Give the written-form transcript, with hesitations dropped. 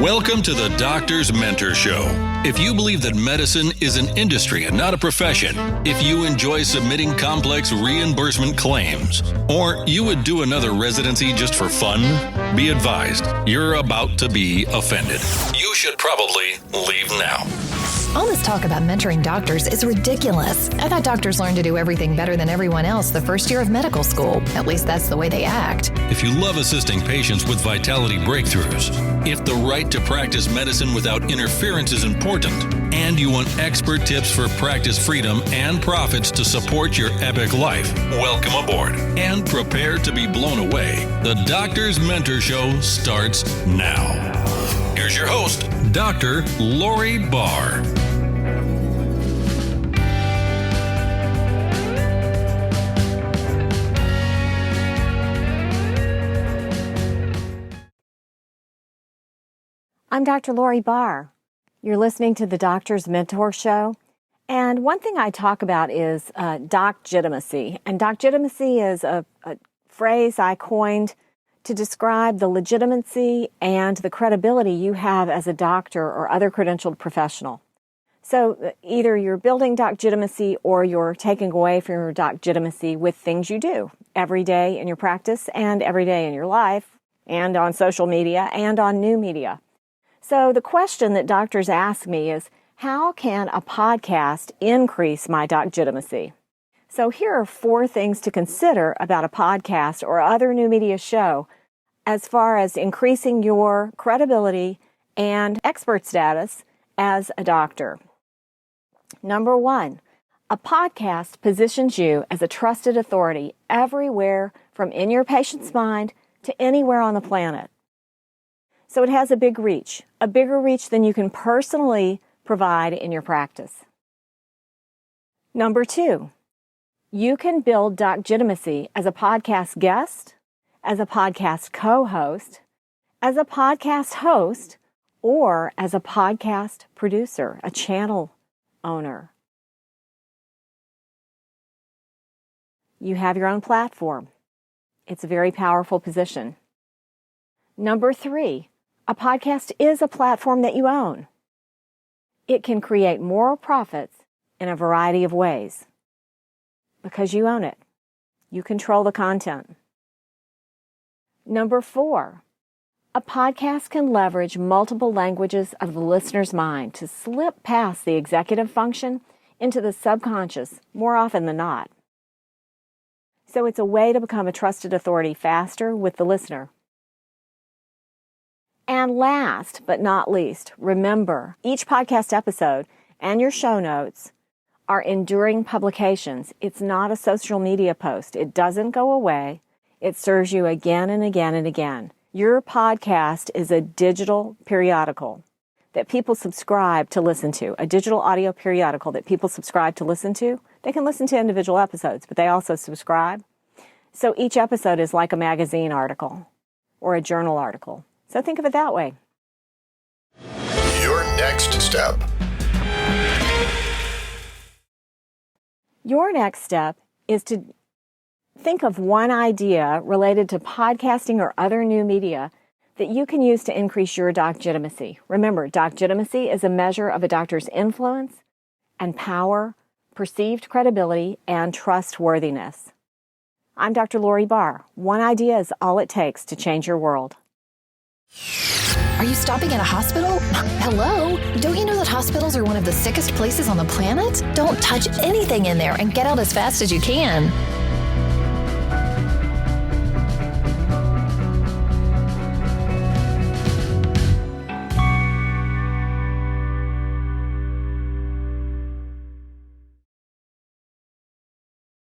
Welcome to the Doctor's Mentor Show. If you believe that medicine is an industry and not a profession, if you enjoy submitting complex reimbursement claims, or you would do another residency just for fun, be advised, you're about to be offended. You should probably leave now. All this talk about mentoring doctors is ridiculous. I thought doctors learned to do everything better than everyone else the first year of medical school. At least that's the way they act. If you love assisting patients with vitality breakthroughs, if the right to practice medicine without interference is important, and you want expert tips for practice freedom and profits to support your epic life, welcome aboard and prepare to be blown away. The Doctor's Mentor Show starts now. Here's your host, Dr. Lori Barr. I'm Dr. Lori Barr. You're listening to the Doctor's Mentor Show. And one thing I talk about is Docgitimacy. And Docgitimacy is a phrase I coined to describe the legitimacy and the credibility you have as a doctor or other credentialed professional. So either you're building Docgitimacy or you're taking away from your Docgitimacy with things you do every day in your practice and every day in your life and on social media and on new media. So the question that doctors ask me is, how can a podcast increase my Docgitimacy? So here are 4 things to consider about a podcast or other new media show as far as increasing your credibility and expert status as a doctor. Number 1, a podcast positions you as a trusted authority everywhere from in your patient's mind to anywhere on the planet. So it has a big reach, a bigger reach than you can personally provide in your practice. Number 2, you can build Docgitimacy as a podcast guest, as a podcast co-host, as a podcast host, or as a podcast producer, a channel owner. You have your own platform. It's a very powerful position. Number 3, a podcast is a platform that you own. It can create more profits in a variety of ways because you own it. You control the content. Number 4, a podcast can leverage multiple languages of the listener's mind to slip past the executive function into the subconscious more often than not. So it's a way to become a trusted authority faster with the listener. And last but not least, remember, each podcast episode and your show notes are enduring publications. It's not a social media post. It doesn't go away. It serves you again and again and again. Your podcast is a digital periodical that people subscribe to listen to, a digital audio periodical that people subscribe to listen to. They can listen to individual episodes, but they also subscribe. So each episode is like a magazine article or a journal article. So think of it that way. Your next step. Your next step is to think of one idea related to podcasting or other new media that you can use to increase your Docgitimacy. Remember, Docgitimacy is a measure of a doctor's influence and power, perceived credibility, and trustworthiness. I'm Dr. Lori Barr. One idea is all it takes to change your world. Are you stopping at a hospital? Hello? Don't you know that hospitals are one of the sickest places on the planet? Don't touch anything in there and get out as fast as you can.